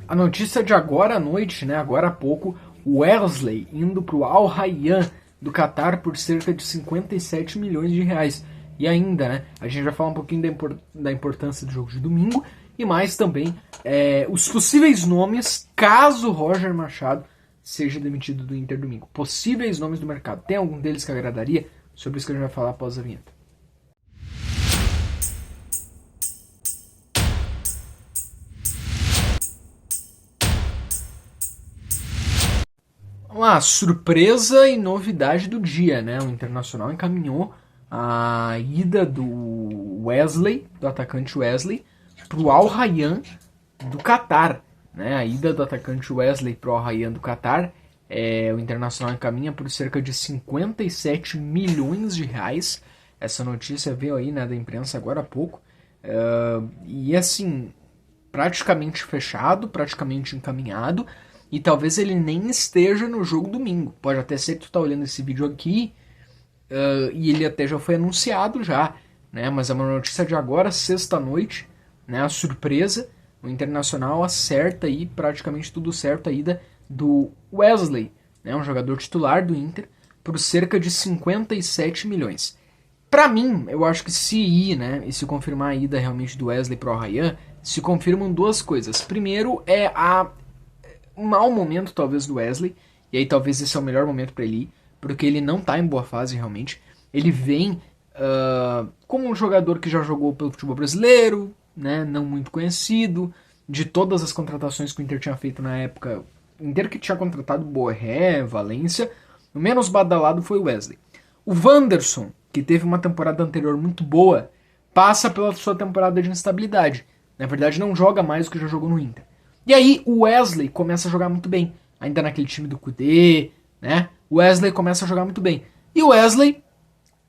A notícia de agora à noite, né, agora há pouco, o Wesley indo para o Al Rayyan do Catar por cerca de 57 milhões de reais. E ainda, né, a gente vai falar um pouquinho da importância do jogo de domingo e mais também os possíveis nomes caso Roger Machado seja demitido do Inter domingo. Possíveis nomes do mercado. Tem algum deles que agradaria? Sobre isso que a gente vai falar após a vinheta. Uma surpresa e novidade do dia, né? O Internacional encaminhou a ida do Wesley, do atacante Wesley, para o Al Rayyan do Catar. Né? A ida do atacante Wesley para o Al Rayyan do Catar, o Internacional encaminha por cerca de 57 milhões de reais. Essa notícia veio aí, né, da imprensa agora há pouco. E assim, praticamente fechado, praticamente encaminhado. E talvez ele nem esteja no jogo domingo. Pode até ser que tu tá olhando esse vídeo aqui e ele até já foi anunciado já, né? Mas é uma notícia de agora, sexta-noite, né? A surpresa, o Internacional acerta aí praticamente tudo certo a ida do Wesley, né? Um jogador titular do Inter, por cerca de 57 milhões. Pra mim, eu acho que se ir, né, e se confirmar a ida realmente do Wesley pro Al Rayyan, se confirmam duas coisas. Primeiro é um mau momento talvez do Wesley, e aí talvez esse é o melhor momento para ele ir, porque ele não tá em boa fase realmente. Ele vem como um jogador que já jogou pelo futebol brasileiro, né, não muito conhecido, de todas as contratações que o Inter tinha feito na época, o Inter que tinha contratado Borré, Valência, o menos badalado foi o Wesley. O Wanderson, que teve uma temporada anterior muito boa, passa pela sua temporada de instabilidade. Na verdade não joga mais do que já jogou no Inter. E aí o Wesley começa a jogar muito bem. Ainda naquele time do Kudê, né? O Wesley começa a jogar muito bem. E o Wesley,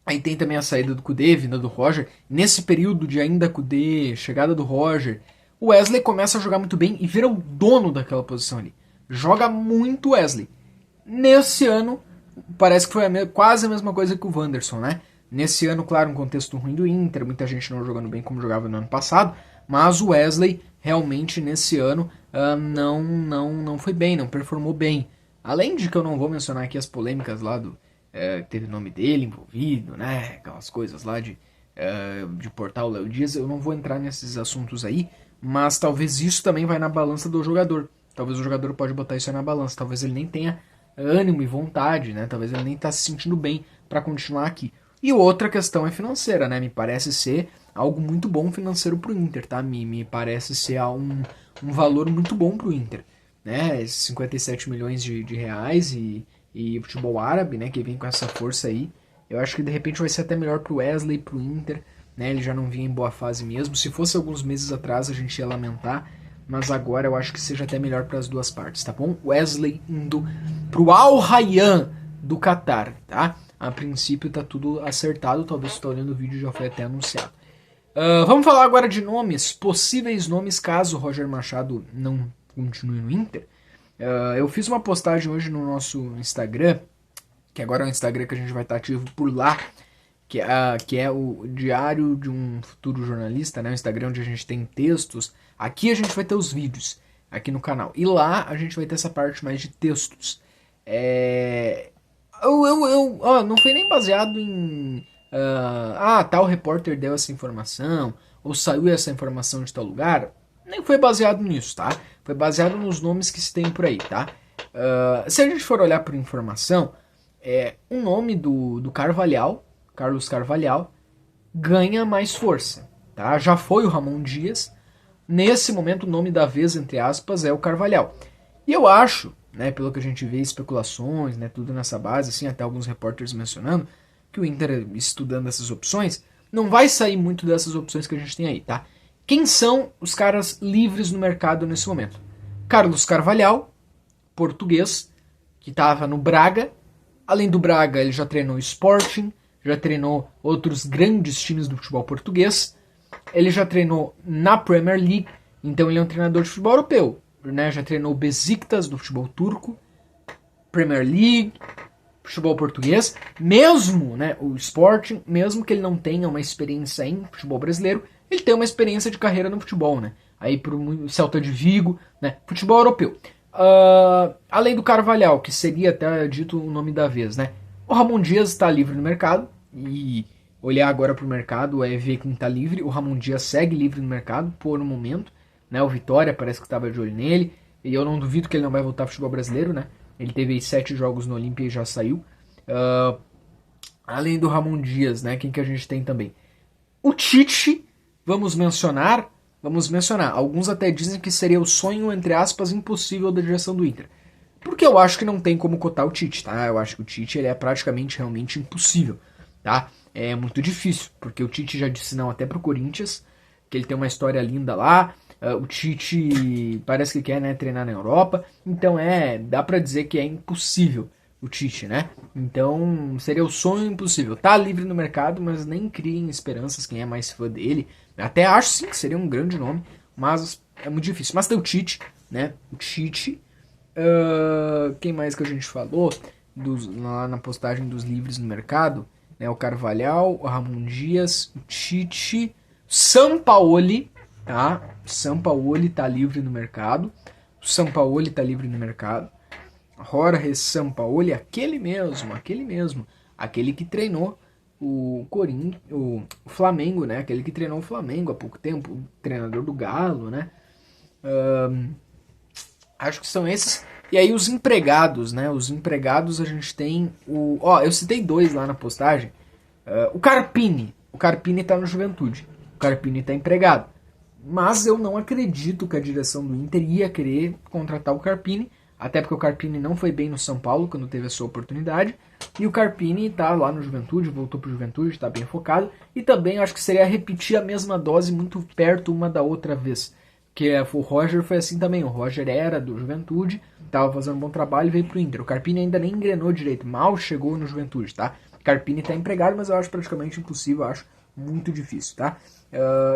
aí tem também a saída do Kudê, vinda do Roger. Nesse período de ainda Kudê, chegada do Roger, o Wesley começa a jogar muito bem e vira o dono daquela posição ali. Joga muito Wesley. Nesse ano, parece que foi quase a mesma coisa que o Wanderson, né? Nesse ano, claro, um contexto ruim do Inter, muita gente não jogando bem como jogava no ano passado, mas o Wesley realmente nesse ano não foi bem, não performou bem. Além de que eu não vou mencionar aqui as polêmicas lá do teve o nome dele envolvido, né? Aquelas coisas lá de portal Léo Dias, eu não vou entrar nesses assuntos aí, mas talvez isso também vai na balança do jogador. Talvez o jogador pode botar isso aí na balança, talvez ele nem tenha ânimo e vontade, né? Talvez ele nem tá se sentindo bem para continuar aqui. E outra questão é financeira, né? Me parece ser algo muito bom financeiro pro Inter, tá? Me parece ser um valor muito bom pro Inter, né? Esses 57 milhões de reais e futebol árabe, né? Que vem com essa força aí. Eu acho que de repente vai ser até melhor pro Wesley, pro Inter, né? Ele já não vinha em boa fase mesmo. Se fosse alguns meses atrás a gente ia lamentar, mas agora eu acho que seja até melhor para as duas partes, tá bom? Wesley indo pro Al Rayyan do Catar, tá? A princípio tá tudo acertado, talvez você tá olhando o vídeo já foi até anunciado. Vamos falar agora de nomes, possíveis nomes caso Roger Machado não continue no Inter. Eu fiz uma postagem hoje no nosso Instagram, que agora é um Instagram que a gente vai estar ativo por lá, que é o Diário de um Futuro Jornalista, né? O Instagram onde a gente tem textos. Aqui a gente vai ter os vídeos, aqui no canal. E lá a gente vai ter essa parte mais de textos. Não foi nem baseado em... tal repórter deu essa informação, ou saiu essa informação de tal lugar. Nem foi baseado nisso, tá? Foi baseado nos nomes que se tem por aí, tá? Se a gente for olhar por informação, o nome do Carvalhal, Carlos Carvalhal, ganha mais força, tá? Já foi o Ramon Dias. Nesse momento, o nome da vez, entre aspas, é o Carvalhal. E eu acho, né, pelo que a gente vê, especulações, né, tudo nessa base, assim, até alguns repórteres mencionando, que o Inter, estudando essas opções, não vai sair muito dessas opções que a gente tem aí, tá? Quem são os caras livres no mercado nesse momento? Carlos Carvalhal, português, que estava no Braga. Além do Braga, ele já treinou Sporting, já treinou outros grandes times do futebol português. Ele já treinou na Premier League, então ele é um treinador de futebol europeu, né? Já treinou o Besiktas do futebol turco, Premier League, futebol português, mesmo, né, o Sporting, mesmo que ele não tenha uma experiência em futebol brasileiro, ele tem uma experiência de carreira no futebol, né? aí pro Celta de Vigo, né? Futebol europeu. Além do Carvalhal, que seria até dito o nome da vez, né? O Ramon Dias está livre no mercado, e olhar agora pro mercado é ver quem está livre. O Ramon Dias segue livre no mercado por um momento, né? O Vitória parece que estava de olho nele, e eu não duvido que ele não vai voltar ao futebol brasileiro, né? Ele teve aí 7 jogos no Olímpia e já saiu. Além do Ramon Dias, né? Quem que a gente tem também? O Tite, vamos mencionar. Alguns até dizem que seria o sonho, entre aspas, impossível da direção do Inter. Porque eu acho que não tem como cotar o Tite, tá? Eu acho que o Tite ele é praticamente realmente impossível, tá? É muito difícil, porque o Tite já disse não até pro Corinthians, que ele tem uma história linda lá. O Tite parece que quer, né, treinar na Europa. Então dá pra dizer que é impossível o Tite, né? Então seria o sonho impossível. Tá livre no mercado, mas nem criem esperanças quem é mais fã dele. Até acho sim que seria um grande nome, mas é muito difícil. Mas tem o Tite, né? O Tite. Quem mais que a gente falou lá na postagem dos livres no mercado? Né? O Carvalhal, o Ramon Dias, o Tite, Sampaoli, tá? Sampaoli tá livre no mercado. O Sampaoli tá livre no mercado. Jorge Sampaoli, aquele que treinou o Flamengo, né? Aquele que treinou o Flamengo há pouco tempo, o treinador do Galo, né? Acho que são esses. E aí os empregados, né? Os empregados a gente tem eu citei 2 lá na postagem. O Carpini. O Carpini tá no Juventude. O Carpini tá empregado. Mas eu não acredito que a direção do Inter ia querer contratar o Carpini. Até porque o Carpini não foi bem no São Paulo quando teve a sua oportunidade. E o Carpini tá lá no Juventude, voltou pro Juventude, tá bem focado. E também acho que seria repetir a mesma dose muito perto uma da outra vez. Que o Roger foi assim também. O Roger era do Juventude, tava fazendo um bom trabalho e veio pro Inter. O Carpini ainda nem engrenou direito, mal chegou no Juventude, tá? O Carpini tá empregado, mas eu acho praticamente impossível, eu acho muito difícil, tá?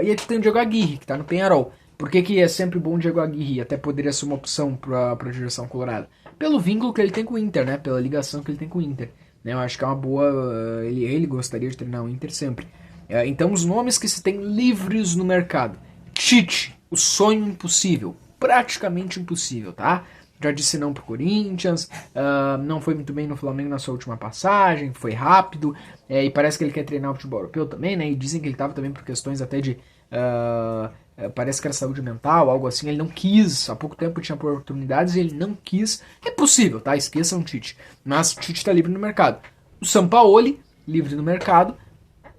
E aqui tem o Diego Aguirre, que tá no Peñarol. Por que é sempre bom o Diego Aguirre? Até poderia ser uma opção pra direção colorada. Pelo vínculo que ele tem com o Inter, né? Pela ligação que ele tem com o Inter. Né? Eu acho que é uma boa... Ele gostaria de treinar o Inter sempre. Então, os nomes que se tem livres no mercado. Tite, o sonho impossível. Praticamente impossível, tá? Já disse não pro Corinthians. Não foi muito bem no Flamengo na sua última passagem. Foi rápido. E parece que ele quer treinar o futebol europeu também, né? E dizem que ele tava também por questões até de... parece que era saúde mental, algo assim. Ele não quis, há pouco tempo tinha oportunidades e ele não quis. É possível, tá? Esqueçam o Tite. Mas o Tite tá livre no mercado. O Sampaoli, livre no mercado.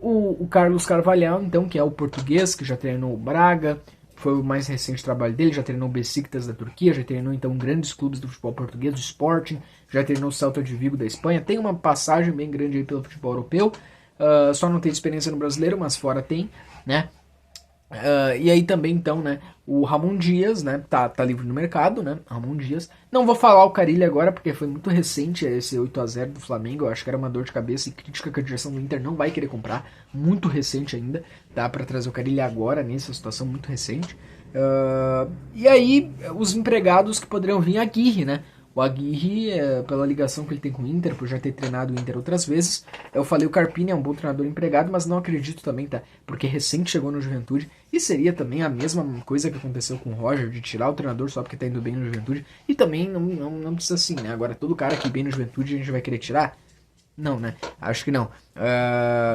O Carlos Carvalhal, então, que é o português, que já treinou o Braga, foi o mais recente trabalho dele, já treinou o Besiktas da Turquia, já treinou, então, grandes clubes do futebol português, do Sporting, já treinou o Celta de Vigo da Espanha, tem uma passagem bem grande aí pelo futebol europeu, só não tem experiência no brasileiro, mas fora tem, né? E aí também, então, né, o Ramon Dias, né, tá livre no mercado, né, Ramon Dias. Não vou falar o Carille agora, porque foi muito recente esse 8-0 do Flamengo, eu acho que era uma dor de cabeça e crítica que a direção do Inter não vai querer comprar, muito recente ainda, dá pra trazer o Carille agora, nessa situação muito recente. E aí, os empregados que poderiam vir, Aguirre, né, o Aguirre, pela ligação que ele tem com o Inter, por já ter treinado o Inter outras vezes. Eu falei o Carpini é um bom treinador empregado, mas não acredito também, tá? Porque recente chegou no Juventude. E seria também a mesma coisa que aconteceu com o Roger, de tirar o treinador só porque tá indo bem no Juventude. E também não precisa assim, né? Agora, todo cara que bem no Juventude a gente vai querer tirar? Não, né? Acho que não.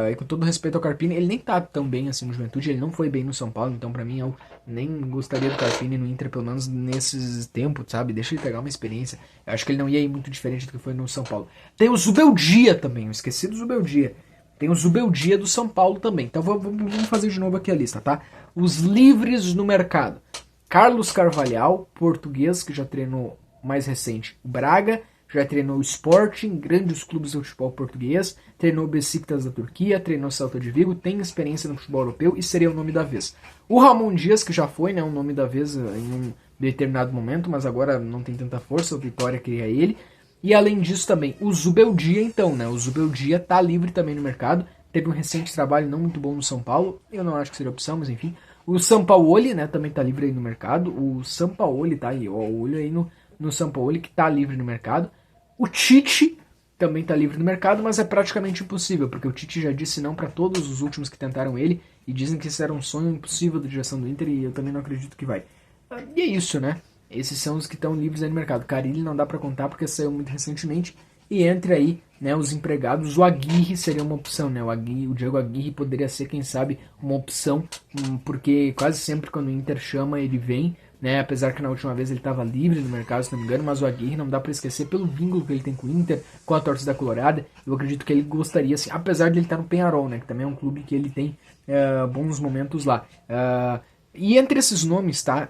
E com todo respeito ao Carpini, ele nem tá tão bem assim no Juventude, ele não foi bem no São Paulo, então pra mim eu nem gostaria do Carpini no Inter, pelo menos nesses tempos, sabe? Deixa ele pegar uma experiência. Eu acho que ele não ia ir muito diferente do que foi no São Paulo. Tem o Zubeldia também, eu esqueci do Zubeldia. Tem o Zubeldia do São Paulo também. Então vamos fazer de novo aqui a lista, tá? Os livres no mercado. Carlos Carvalhal, português, que já treinou mais recente o Braga, já treinou o Sporting, grandes clubes do futebol português, treinou o Besiktas da Turquia, treinou o Celta de Vigo, tem experiência no futebol europeu e seria o nome da vez. O Ramon Dias, que já foi, né, o nome da vez em um determinado momento, mas agora não tem tanta força, o Vitória queria ele. E além disso também, o Zubeldia então, né, o Zubeldia tá livre também no mercado, teve um recente trabalho não muito bom no São Paulo, eu não acho que seria opção, mas enfim. O Sampaoli, né, também tá livre aí no mercado, o Sampaoli tá aí, ó, olho aí no Sampaoli que tá livre no mercado. O Tite também tá livre no mercado, mas é praticamente impossível, porque o Tite já disse não para todos os últimos que tentaram ele, e dizem que esse era um sonho impossível da direção do Inter, e eu também não acredito que vai. E é isso, né? Esses são os que estão livres aí no mercado. Carille não dá pra contar porque saiu muito recentemente. E entre aí, né, os empregados, o Aguirre seria uma opção, né? O Diego Aguirre poderia ser, quem sabe, uma opção, porque quase sempre quando o Inter chama ele vem, né? Apesar que na última vez ele estava livre no mercado, se não me engano, mas o Aguirre não dá para esquecer pelo vínculo que ele tem com o Inter, com a torcida colorada. Eu acredito que ele gostaria, assim, apesar de ele estar no Peñarol, né? Que também é um clube que ele tem bons momentos lá. E entre esses nomes, tá?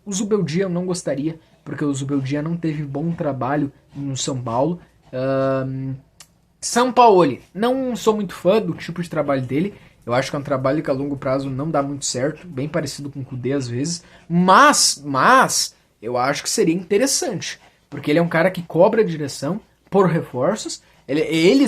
O Zubeldia eu não gostaria, porque o Zubeldia não teve bom trabalho no São Paulo. Sampaoli, não sou muito fã do tipo de trabalho dele. Eu acho que é um trabalho que a longo prazo não dá muito certo, bem parecido com o Kudê às vezes. Mas eu acho que seria interessante, porque ele é um cara que cobra a direção por reforços.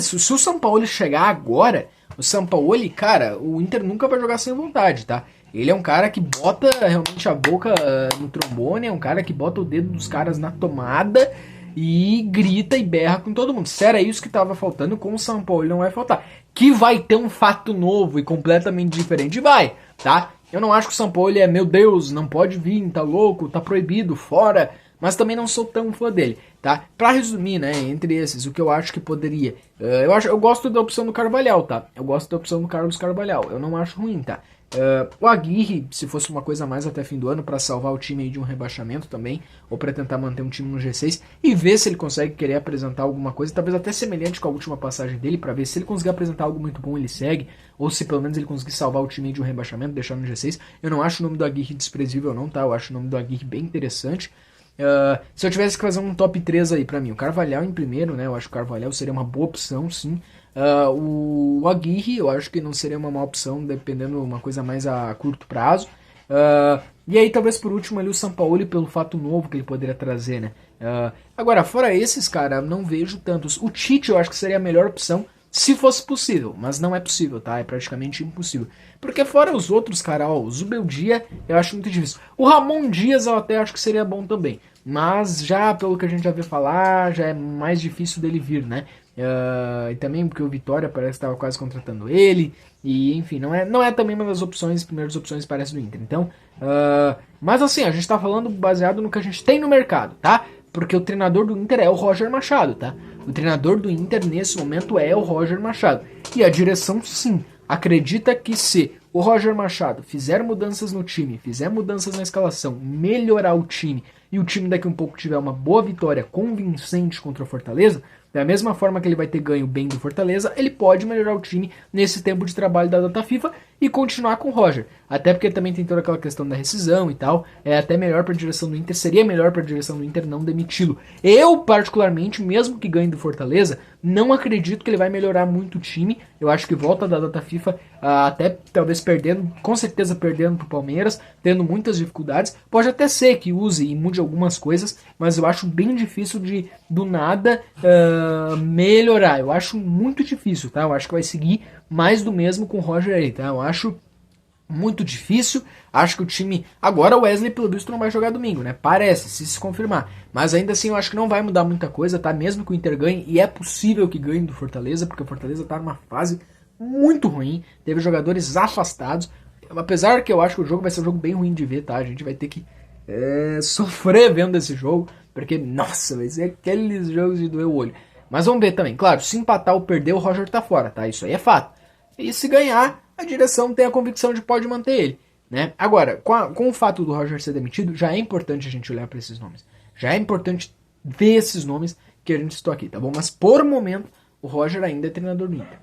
Se o Sampaoli chegar agora, o Sampaoli, cara, o Inter nunca vai jogar sem vontade, tá? Ele é um cara que bota realmente a boca no trombone, é um cara que bota o dedo dos caras na tomada e grita e berra com todo mundo. Se era isso que tava faltando, com o Sampaoli não vai faltar. Que vai ter um fato novo e completamente diferente, vai, tá? Eu não acho que o Sampaoli meu Deus, não pode vir, tá louco, tá proibido, fora. Mas também não sou tão fã dele, tá? Pra resumir, né, entre esses, o que eu acho que poderia... eu gosto da opção do Carvalhal, tá? Eu gosto da opção do Carlos Carvalhal, eu não acho ruim, tá? O Aguirre, se fosse uma coisa mais até fim do ano, para salvar o time aí de um rebaixamento também, ou para tentar manter um time no G6 e ver se ele consegue querer apresentar alguma coisa, talvez até semelhante com a última passagem dele, para ver se ele conseguir apresentar algo muito bom, ele segue, ou se pelo menos ele conseguir salvar o time aí de um rebaixamento, deixar no G6. Eu não acho o nome do Aguirre desprezível, não, tá? Eu acho o nome do Aguirre bem interessante. Se eu tivesse que fazer um top 3 aí pra mim, o Carvalhal em primeiro, né? Eu acho que o Carvalhal seria uma boa opção, sim. O Aguirre, eu acho que não seria uma má opção, dependendo uma coisa mais a curto prazo. E aí, talvez por último ali o Sampaoli, pelo fato novo que ele poderia trazer, né? Agora, fora esses, cara, não vejo tantos. O Tite eu acho que seria a melhor opção, se fosse possível, mas não é possível, tá? É praticamente impossível. Porque fora os outros, cara, ó, o Zubeldia eu acho muito difícil. O Ramon Dias eu até acho que seria bom também. Mas já, pelo que a gente já viu falar, já é mais difícil dele vir, né? E também porque o Vitória parece que estava quase contratando ele. E enfim, não é também uma das opções, primeiras opções parece do Inter. Então, mas assim, a gente tá falando baseado no que a gente tem no mercado, tá? Porque o treinador do Inter é o Roger Machado, tá? O treinador do Inter nesse momento é o Roger Machado. E a direção, sim, acredita que se o Roger Machado fizer mudanças no time, fizer mudanças na escalação, melhorar o time, e o time daqui a um pouco tiver uma boa vitória convincente contra o Fortaleza, da mesma forma que ele vai ter ganho bem do Fortaleza, ele pode melhorar o time nesse tempo de trabalho da data FIFA e continuar com o Roger. Até porque também tem toda aquela questão da rescisão e tal. É até melhor para a direção do Inter, seria melhor para a direção do Inter não demiti-lo. Eu, particularmente, mesmo que ganhe do Fortaleza, não acredito que ele vai melhorar muito o time. Eu acho que volta da data FIFA até talvez perdendo, com certeza perdendo pro Palmeiras, tendo muitas dificuldades. Pode até ser que use e mude algumas coisas, mas eu acho bem difícil de, do nada, melhorar. Eu acho muito difícil, tá? Eu acho que vai seguir mais do mesmo com o Roger aí, tá? Eu acho muito difícil. Acho que o time... Agora o Wesley, pelo visto, não vai jogar domingo, né? Parece, se confirmar. Mas ainda assim, eu acho que não vai mudar muita coisa, tá? Mesmo que o Inter ganhe, e é possível que ganhe do Fortaleza, porque o Fortaleza tá numa fase muito ruim. Teve jogadores afastados. Apesar que eu acho que o jogo vai ser um jogo bem ruim de ver, tá? A gente vai ter que sofrer vendo esse jogo, porque, nossa, vai ser aqueles jogos de doer o olho. Mas vamos ver também. Claro, se empatar ou perder, o Roger tá fora, tá? Isso aí é fato. E se ganhar, a direção tem a convicção de que pode manter ele, né? Agora, com o fato do Roger ser demitido, já é importante a gente olhar para esses nomes. Já é importante ver esses nomes que a gente citou aqui, tá bom? Mas por momento, o Roger ainda é treinador do Inter.